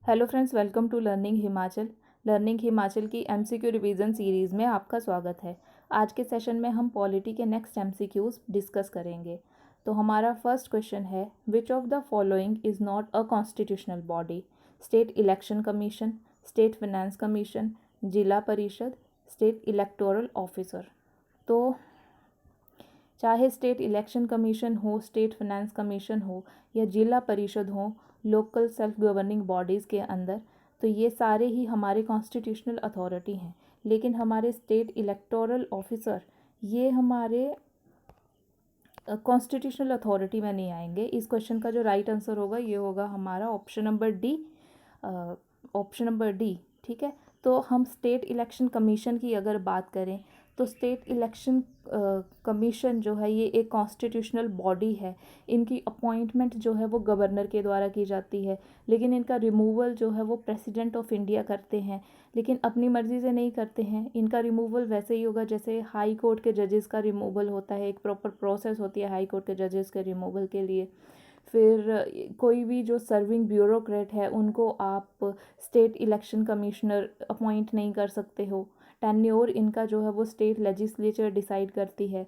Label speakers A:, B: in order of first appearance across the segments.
A: Hello friends, welcome to learning Himachal. Learning Himachal की MCQ revision series में आपका स्वागत है। आज के सेशन में हम पॉलिटी के नेक्स्ट एमसीक्यूज डिस्कस करेंगे। तो हमारा फर्स्ट क्वेश्चन है, which of the following is not a constitutional body? State election commission, state finance commission, जिला परिषद, स्टेट इलेक्टोरल ऑफिसर। तो चाहे स्टेट इलेक्शन कमीशन हो, स्टेट फाइनेंस कमीशन हो या जिला परिषद हो, लोकल सेल्फ गवर्निंग बॉडीज़ के अंदर, तो ये सारे ही हमारे कॉन्स्टिट्यूशनल अथॉरिटी हैं। लेकिन हमारे स्टेट इलेक्टोरल ऑफिसर ये हमारे कॉन्स्टिट्यूशनल अथॉरिटी में नहीं आएंगे। इस क्वेश्चन का जो राइट आंसर होगा ये होगा हमारा option number D. Option number D, ठीक है। तो हम स्टेट इलेक्शन कमीशन की अगर बात करें तो स्टेट इलेक्शन कमीशन जो है ये एक कॉन्स्टिट्यूशनल बॉडी है। इनकी अपॉइंटमेंट जो है वो गवर्नर के द्वारा की जाती है, लेकिन इनका रिमूवल जो है वो प्रेसिडेंट ऑफ इंडिया करते हैं, लेकिन अपनी मर्ज़ी से नहीं करते हैं। इनका रिमूवल वैसे ही होगा जैसे हाई कोर्ट के जजेस का रिमूवल होता है। एक प्रॉपर प्रोसेस होती है हाई कोर्ट के जजेस के रिमूवल के लिए। फिर कोई भी जो सर्विंग ब्यूरोक्रेट है उनको आप स्टेट इलेक्शन कमिश्नर अपॉइंट नहीं कर सकते हो। टेन्योर इनका जो है वो स्टेट लेजिस्लेचर डिसाइड करती है।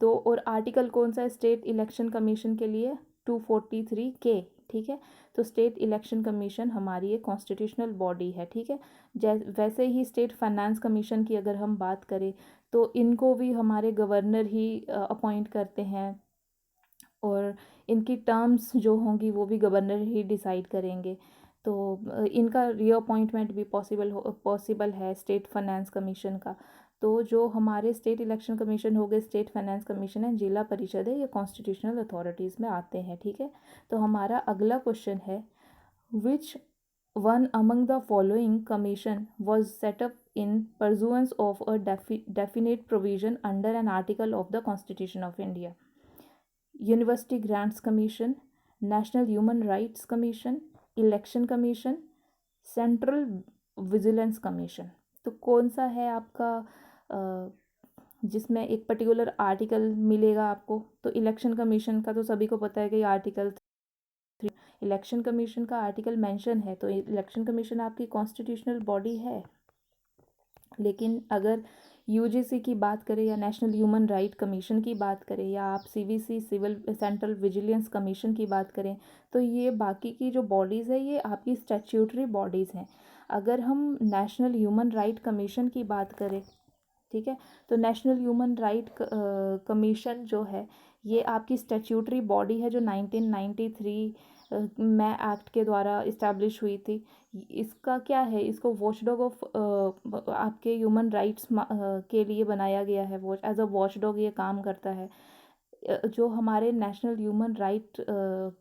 A: तो और आर्टिकल कौन सा है स्टेट इलेक्शन कमीशन के लिए? 243 के, ठीक है। तो स्टेट इलेक्शन कमीशन हमारी एक कॉन्स्टिट्यूशनल बॉडी है, ठीक है। वैसे ही स्टेट फाइनेंस कमीशन की अगर हम बात करें तो इनको भी हमारे गवर्नर ही अपॉइंट करते हैं, और इनकी टर्म्स जो होंगी वो भी गवर्नर ही डिसाइड करेंगे। तो इनका रीअपॉइंटमेंट भी पॉसिबल है स्टेट फाइनेंस कमीशन का। तो जो हमारे स्टेट इलेक्शन कमीशन हो गए, स्टेट फाइनेंस कमीशन है, जिला परिषद है, ये कॉन्स्टिट्यूशनल अथॉरिटीज़ में आते हैं, ठीक है। तो हमारा अगला क्वेश्चन है, which one among the following commission was set up in pursuance of a definite provision under an article of the constitution of India? University grants commission, national human rights commission, election commission, central vigilance commission. तो कौन सा है आपका जिसमें एक particular article मिलेगा आपको? तो इलेक्शन कमीशन का तो सभी को पता है कि आर्टिकल 3 इलेक्शन कमीशन का आर्टिकल मेंशन है, तो इलेक्शन कमीशन आपकी कॉन्स्टिट्यूशनल बॉडी है। लेकिन अगर यूजीसी की बात करें या नेशनल ह्यूमन राइट कमीशन की बात करें या आप CVC civil central vigilance commission की बात करें, तो ये बाकी की जो बॉडीज़ है ये आपकी स्टैट्यूटरी बॉडीज़ हैं। अगर हम नेशनल ह्यूमन राइट कमीशन की बात करें, ठीक है, तो नेशनल ह्यूमन राइट कमीशन जो है ये आपकी स्टैट्यूटरी बॉडी है जो 1993 में एक्ट के द्वारा इस्टेब्लिश हुई थी। इसका क्या है, इसको वॉचडॉग ऑफ आपके ह्यूमन राइट्स के लिए बनाया गया है। वॉच एज अ वॉचडॉग ये काम करता है। जो हमारे नेशनल ह्यूमन राइट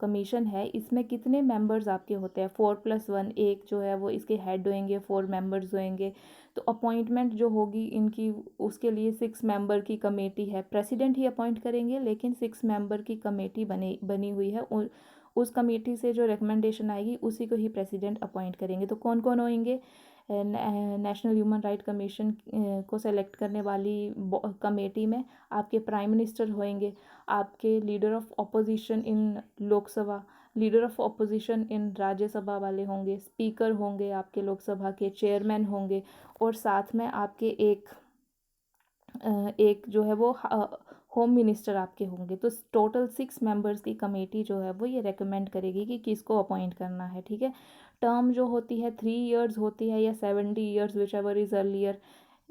A: कमीशन है इसमें कितने मेंबर्स आपके होते हैं? 4+1, एक जो है वो इसके हेड होंगे, 4 मेंबर्स होंगे। तो अपॉइंटमेंट जो होगी इनकी उसके लिए 6 मेंबर की कमेटी है। प्रेसिडेंट ही अपॉइंट करेंगे, लेकिन 6 मेंबर की कमेटी बनी हुई है। उस कमेटी से जो रिकमेंडेशन आएगी उसी को ही प्रेसिडेंट अपॉइंट करेंगे। तो कौन कौन होंगे? नेशनल ह्यूमन राइट कमीशन को सेलेक्ट करने वाली कमेटी में आपके प्राइम मिनिस्टर होंगे, आपके leader of opposition in Lok Sabha, leader of opposition in Rajya Sabha वाले होंगे, स्पीकर होंगे आपके लोकसभा के, चेयरमैन होंगे, और साथ में आपके एक जो है वो होम मिनिस्टर आपके होंगे। तो टोटल 6 मेंबर्स की कमेटी जो है वो ये रेकमेंड करेगी कि किसको अपॉइंट करना है, ठीक है। टर्म जो होती है 3 इयर्स होती है या 70 years, whichever is earlier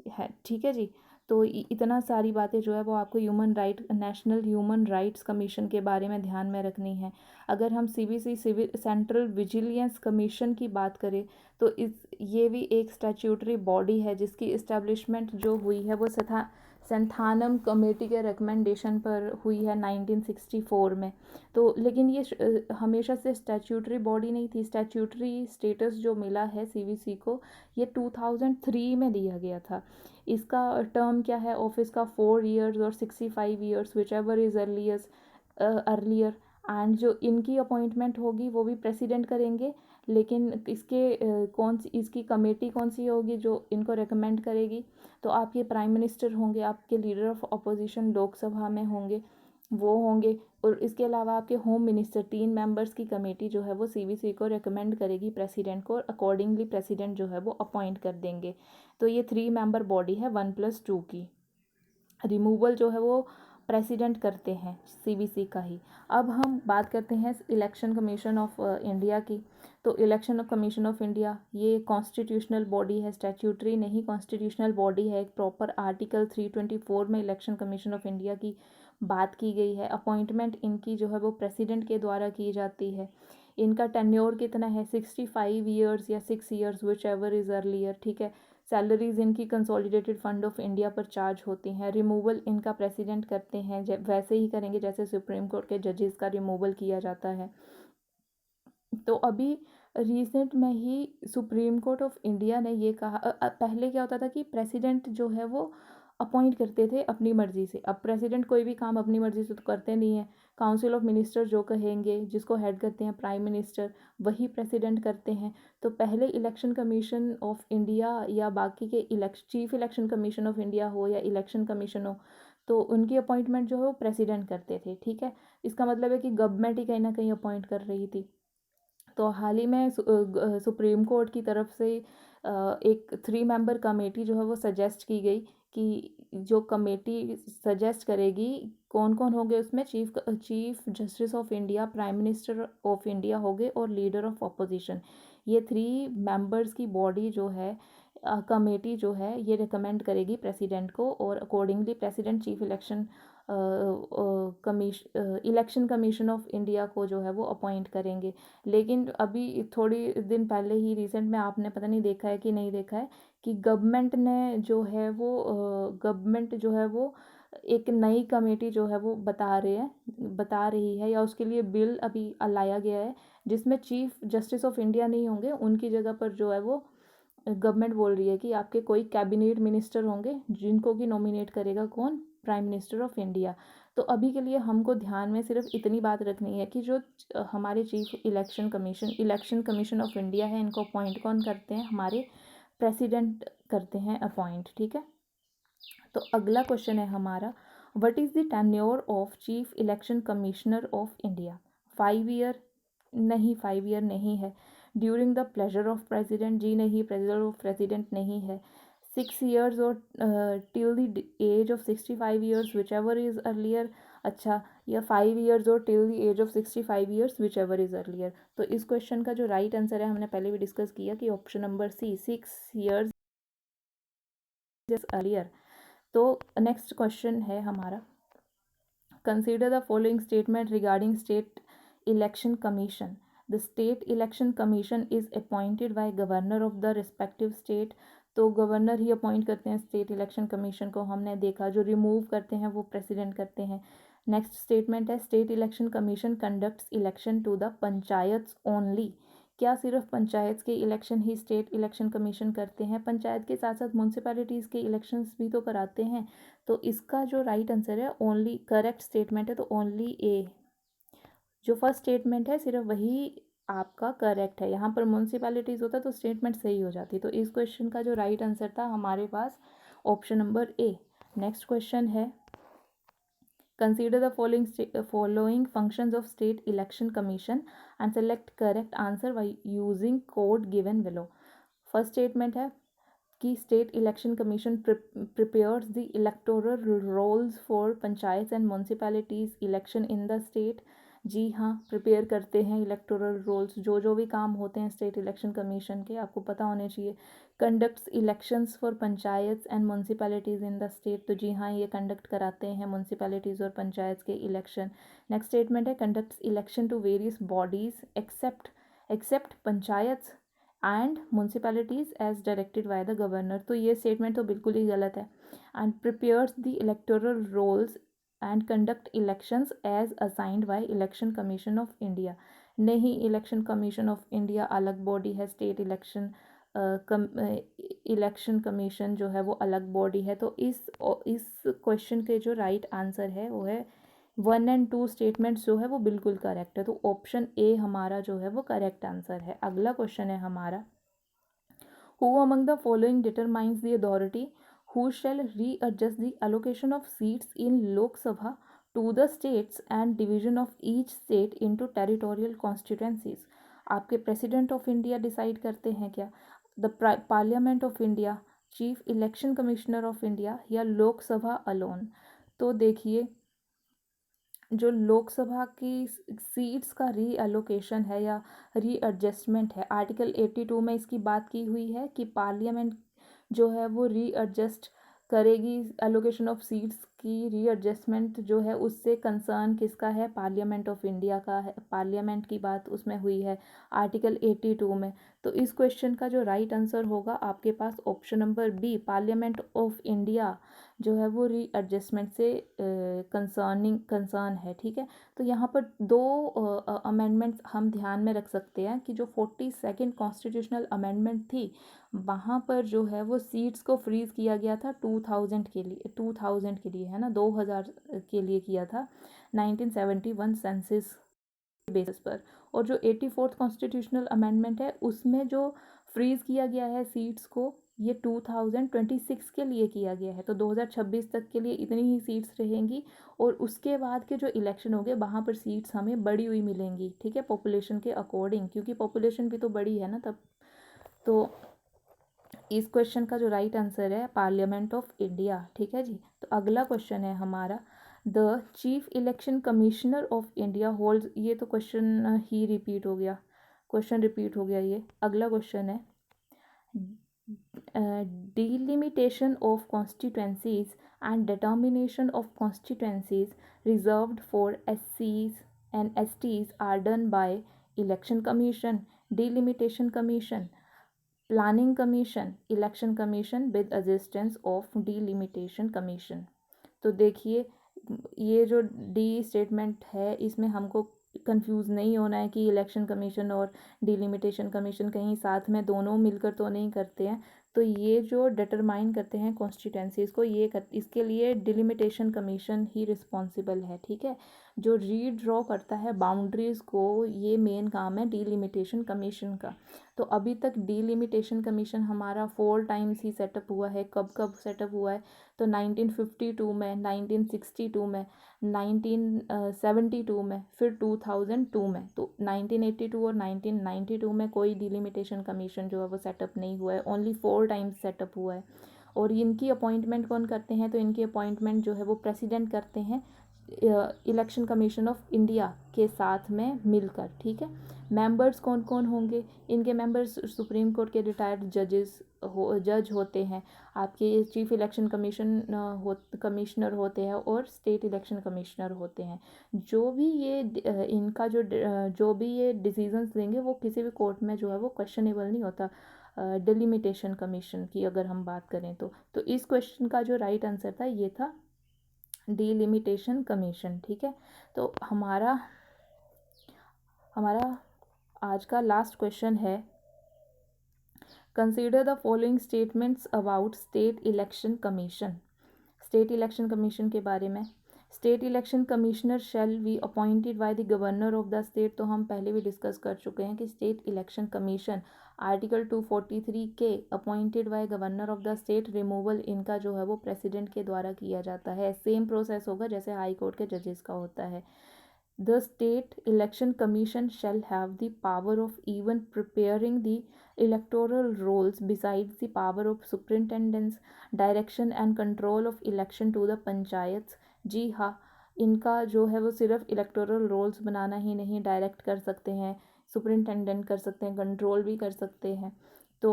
A: है, ठीक है जी। तो इतना सारी बातें जो है वो आपको नेशनल ह्यूमन राइट्स कमीशन के बारे में ध्यान में रखनी है। अगर हम CVC civil central vigilance commission की बात करें तो ये भी एक स्टैट्यूटरी बॉडी है जिसकी इस्टेब्लिशमेंट जो हुई है वो संथानम कमेटी के रिकमेंडेशन पर हुई है 1964 में। तो लेकिन ये हमेशा से स्टैट्यूटरी बॉडी नहीं थी। स्टैट्यूटरी स्टेटस जो मिला है सीवीसी को ये 2003 में दिया गया था। इसका टर्म क्या है ऑफिस का? 4 इयर्स और 65 years, whichever is earlier. And जो इनकी अपॉइंटमेंट होगी वो भी प्रेसिडेंट करेंगे, लेकिन इसकी कमेटी कौन सी होगी जो इनको रेकमेंड करेगी? तो आपके प्राइम मिनिस्टर होंगे, आपके लीडर ऑफ अपोजिशन लोकसभा में होंगे, वो होंगे। और इसके अलावा आपके होम मिनिस्टर 3 मेंबर्स की कमेटी जो है वो सीवीसी को रिकमेंड करेगी प्रेसिडेंट को, और अकॉर्डिंगली प्रेसिडेंट जो है वो अपॉइंट कर देंगे। तो ये 3 मेंबर बॉडी है 1+2 की। रिमूवल जो है वो प्रेसिडेंट करते हैं सीवीसी का ही। अब हम बात करते हैं इलेक्शन कमीशन ऑफ इंडिया की। तो इलेक्शन कमीशन ऑफ इंडिया ये कॉन्स्टिट्यूशनल बॉडी है, स्टैट्यूटरी नहीं, कॉन्स्टिट्यूशनल बॉडी है। एक प्रॉपर आर्टिकल 324 में इलेक्शन कमीशन ऑफ इंडिया की बात की गई है। अपॉइंटमेंट इनकी जो है वो प्रेसिडेंट के द्वारा की जाती है। इनका टेन्योर कितना है, 65 ईयर्स या 6 years, whichever is earlier, ठीक है। सैलरीज इनकी कंसोलिडेटेड फंड ऑफ इंडिया पर चार्ज होती हैं। रिमूवल इनका प्रेसिडेंट करते हैं, वैसे ही करेंगे जैसे सुप्रीम कोर्ट के जजेस का रिमूवल किया जाता है। तो अभी रिसेंट में ही सुप्रीम कोर्ट ऑफ इंडिया ने ये कहा, पहले क्या होता था कि प्रेसिडेंट जो है वो अपॉइंट करते थे अपनी मर्ज़ी से। अब प्रेसिडेंट कोई भी काम अपनी मर्ज़ी से तो करते नहीं है। काउंसिल ऑफ मिनिस्टर जो कहेंगे, जिसको हेड करते हैं प्राइम मिनिस्टर, वही प्रेसिडेंट करते हैं। तो पहले इलेक्शन कमीशन ऑफ इंडिया या बाकी के chief election commission of India हो या इलेक्शन कमीशन हो, तो उनकी अपॉइंटमेंट जो है वो प्रेसिडेंट करते थे, ठीक है। इसका मतलब है कि गवर्नमेंट ही कहीं ना कहीं अपॉइंट कर रही थी। तो हाल ही में सुप्रीम कोर्ट की तरफ से एक 3 मेंबर कमेटी जो है वो सजेस्ट की गई, कि जो कमेटी सजेस्ट करेगी कौन कौन होंगे उसमें, chief justice of India, prime minister of India होंगे और लीडर ऑफ अपोजिशन। ये 3 मेंबर्स की बॉडी जो है, कमेटी जो है, ये रिकमेंड करेगी प्रेसिडेंट को, और accordingly president chief election commission of India को जो है वो अपॉइंट करेंगे। लेकिन अभी थोड़ी दिन पहले ही रिसेंट में आपने पता नहीं देखा है कि नहीं देखा है, कि गवर्नमेंट ने जो है वो गवर्नमेंट जो है वो एक नई कमेटी जो है वो बता रही है, या उसके लिए बिल अभी लाया गया है, जिसमें चीफ जस्टिस ऑफ इंडिया नहीं होंगे, उनकी जगह पर जो है वो गवर्नमेंट बोल रही है कि आपके कोई कैबिनेट मिनिस्टर होंगे, जिनको कि नॉमिनेट करेगा कौन, प्राइम मिनिस्टर ऑफ इंडिया। तो अभी के लिए हमको ध्यान में सिर्फ इतनी बात रखनी है कि जो हमारे chief election commission of India है, इनको अपॉइंट कौन करते हैं, हमारे प्रेसिडेंट करते हैं अपॉइंट, ठीक है। तो अगला क्वेश्चन है हमारा, what is the tenure of chief election commissioner of India. 5 year नहीं, 5 ईयर नहीं है। During the pleasure of president, जी नहीं, प्लेजर ऑफ प्रेसिडेंट नहीं है। 6 ईयर्स और till the age of 65 years, whichever is earlier. अच्छा, या 5 ईयर्स और till the age of 65 years, whichever is earlier. तो इस क्वेश्चन का जो राइट आंसर है, हमने पहले भी डिस्कस किया कि option number C, 6 years is earlier. तो नेक्स्ट क्वेश्चन है हमारा, consider the following statement regarding state election commission. The state election commission is appointed by governor of the respective state. तो गवर्नर ही अपॉइंट करते हैं state election commission को, हमने देखा। जो रिमूव करते हैं वो प्रेसिडेंट करते हैं। नेक्स्ट स्टेटमेंट है, state election commission conducts election to the panchayats only. क्या सिर्फ पंचायत के इलेक्शन ही स्टेट इलेक्शन कमीशन करते हैं? पंचायत के साथ साथ म्यूनसिपैलिटीज़ के इलेक्शंस भी तो कराते हैं। तो इसका जो राइट आंसर है, ओनली करेक्ट स्टेटमेंट है, तो ओनली ए, जो फर्स्ट स्टेटमेंट है सिर्फ वही आपका करेक्ट है। यहाँ पर म्यूनसिपैलिटीज़ होता तो स्टेटमेंट सही हो जाती। तो इस क्वेश्चन का जो राइट आंसर था हमारे पास option number A. Next question है, consider the following functions of state election commission and select correct answer by using code given below. First statement है कि state election commission prepares the electoral rolls for panchayat and municipalities election in the state. जी हाँ, prepare करते हैं electoral rolls, जो भी काम होते हैं स्टेट इलेक्शन कमीशन के, आपको पता होने चाहिए। Conducts elections for panchayat and municipalities in the state, तो जी हाँ, ये कंडक्ट कराते हैं म्यूनसिपैलिटीज़ और पंचायत के इलेक्शन। नेक्स्ट स्टेटमेंट है, conducts election to various bodies except panchayat and municipalities as directed by the governor. तो ये स्टेटमेंट तो बिल्कुल ही गलत है। And prepares the electoral rolls and conduct elections as assigned by election commission of India. नहीं, election commission of India अलग body है, स्टेट इलेक्शन कमीशन जो है वो अलग बॉडी है। तो इस क्वेश्चन के जो राइट आंसर है वो है 1 एंड 2 स्टेटमेंट्स जो है वो बिल्कुल करेक्ट है। तो ऑप्शन ए हमारा जो है वो करेक्ट आंसर है। अगला क्वेश्चन है हमारा, who among the following determines the authority who shall readjust the allocation of seats in Lok Sabha to the states and division of each state into territorial constituencies. आपके president of India decide करते हैं क्या, the parliament of India, chief election commissioner of India, या Lok Sabha alone. तो देखिए, जो लोकसभा की seats का रीअलोकेशन है या रीएडजस्टमेंट है, आर्टिकल 82 में इसकी बात की हुई है कि पार्लियामेंट जो है वो रीएडजस्ट करेगी एलोकेशन ऑफ सीट्स की। रीएडजस्टमेंट जो है उससे कंसर्न किसका है, पार्लियामेंट ऑफ इंडिया का है, पार्लियामेंट की बात उसमें हुई है आर्टिकल 82 में। तो इस क्वेश्चन का जो राइट आंसर होगा आपके पास option number B, parliament of India जो है वो रीएडजस्टमेंट से कंसर्न है। ठीक है, तो यहाँ पर दो अमेंडमेंट्स हम ध्यान में रख सकते हैं कि जो 42nd कॉन्स्टिट्यूशनल अमेंडमेंट थी वहाँ पर जो है वो सीट्स को फ्रीज किया गया था 2000 के लिए है ना, 2000 के लिए किया था 1971 सेंसस बेसिस पर। और जो 84th कॉन्स्टिट्यूशनल अमेंडमेंट है उसमें जो फ्रीज किया गया है सीट्स को, ये 2026 के लिए किया गया है। तो 2026 तक के लिए इतनी ही सीट्स रहेंगी और उसके बाद के जो इलेक्शन होंगे वहाँ पर सीट्स हमें बढ़ी हुई मिलेंगी। ठीक है, पॉपुलेशन के अकॉर्डिंग, क्योंकि पॉपुलेशन भी तो बड़ी है ना तब। तो इस क्वेश्चन का जो राइट आंसर है पार्लियामेंट ऑफ इंडिया। ठीक है जी, तो अगला क्वेश्चन है हमारा, the chief election commissioner of India holds, ये तो क्वेश्चन ही रिपीट हो गया, क्वेश्चन रिपीट हो गया। ये अगला क्वेश्चन है, delimitation of constituencies and determination of constituencies reserved for SCs and STs are done by election commission, delimitation commission, planning commission, election commission with assistance of delimitation commission. तो देखिए, ये जो D statement है इसमें हमको confuse नहीं होना है कि इलेक्शन कमीशन और डिलिमिटेशन कमीशन कहीं साथ में दोनों मिलकर तो नहीं करते हैं। तो ये जो डिटरमाइन करते हैं कॉन्स्टिट्यूएंसीज को, इसके लिए डिलिमिटेशन कमीशन ही रिस्पॉन्सिबल है। ठीक है, जो रीड्रॉ करता है बाउंड्रीज को, ये मेन काम है डिलिमिटेशन कमीशन का। तो अभी तक डिलिमिटेशन कमीशन हमारा 4 टाइम्स ही सेटअप हुआ है। कब कब सेटअप हुआ है, तो 1952 में, 1962 में, 1972 में, फिर 2002 में। तो 1982 और 1992 में कोई डिलिमिटेशन कमीशन जो है वो सेटअप नहीं हुआ है, ओनली 4 टाइम्स सेटअप हुआ है। और इनकी अपॉइंटमेंट कौन करते हैं, तो इनकी अपॉइंटमेंट जो है वो प्रेसिडेंट करते हैं इलेक्शन कमीशन ऑफ इंडिया के साथ में मिलकर। ठीक है, मेंबर्स कौन कौन होंगे, इनके मेंबर्स सुप्रीम कोर्ट के रिटायर्ड जज होते हैं, आपके चीफ इलेक्शन कमिश्नर होते हैं और स्टेट इलेक्शन कमिश्नर होते हैं। जो भी ये इनका जो भी ये डिसीजंस लेंगे वो किसी भी कोर्ट में जो है वो क्वेश्चनेबल नहीं होता। डिलिमिटेशन कमीशन की अगर हम बात करें तो इस क्वेश्चन का जो राइट आंसर था ये था डिलिमिटेशन कमीशन। ठीक है, तो हमारा आज का लास्ट क्वेश्चन है, consider the following statements about state election commission. State election commission के बारे में, state election commissioner shall be appointed by the governor of the state. तो हम पहले भी डिस्कस कर चुके हैं कि स्टेट इलेक्शन कमीशन आर्टिकल 243 के appointed by governor of the state, removal इनका जो है वो प्रेसिडेंट के द्वारा किया जाता है। सेम प्रोसेस होगा जैसे हाई कोर्ट के जजेस का होता है। The State Election Commission shall have the power of even preparing the electoral rolls besides the power of superintendence, direction and control of election to the panchayat. जी हाँ, इनका जो है वो सिर्फ इलेक्टोरल रोल्स बनाना ही नहीं, डायरेक्ट कर सकते हैं, सुपरिंटेंडेंट कर सकते हैं, कंट्रोल भी कर सकते हैं। तो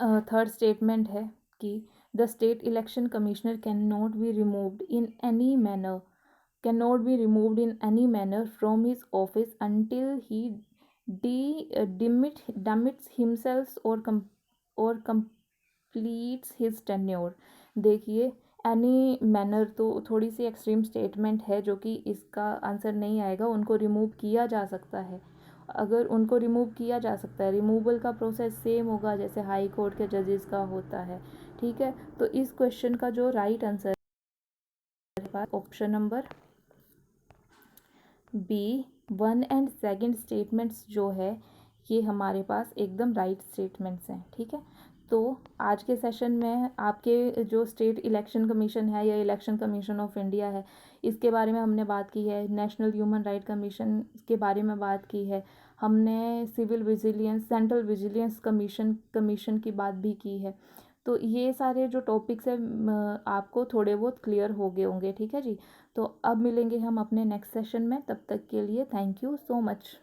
A: थर्ड स्टेटमेंट है कि the state election commissioner can not be removed in any manner, cannot be removed in any manner from his office until he demits himself or completes his tenure। देखिए, any manner तो थोड़ी सी extreme statement है जो कि इसका answer नहीं आएगा। उनको रिमूव किया जा सकता है, अगर उनको रिमूव किया जा सकता है, रिमूवल का प्रोसेस सेम होगा जैसे हाई कोर्ट के जजेस का होता है। ठीक है, तो इस क्वेश्चन का जो राइट आंसर है option number B, 1 and 2 statements जो है ये हमारे पास एकदम राइट स्टेटमेंट्स हैं। ठीक है, तो आज के सेशन में आपके जो स्टेट इलेक्शन कमीशन है या इलेक्शन कमीशन ऑफ इंडिया है, इसके बारे में हमने बात की है। नेशनल ह्यूमन राइट कमीशन के बारे में बात की है हमने। Civil vigilance, central vigilance commission की बात भी की है। तो ये सारे जो टॉपिक्स हैं आपको थोड़े बहुत क्लियर हो गए होंगे, ठीक है जी। तो अब मिलेंगे हम अपने नेक्स्ट सेशन में, तब तक के लिए थैंक यू सो मच।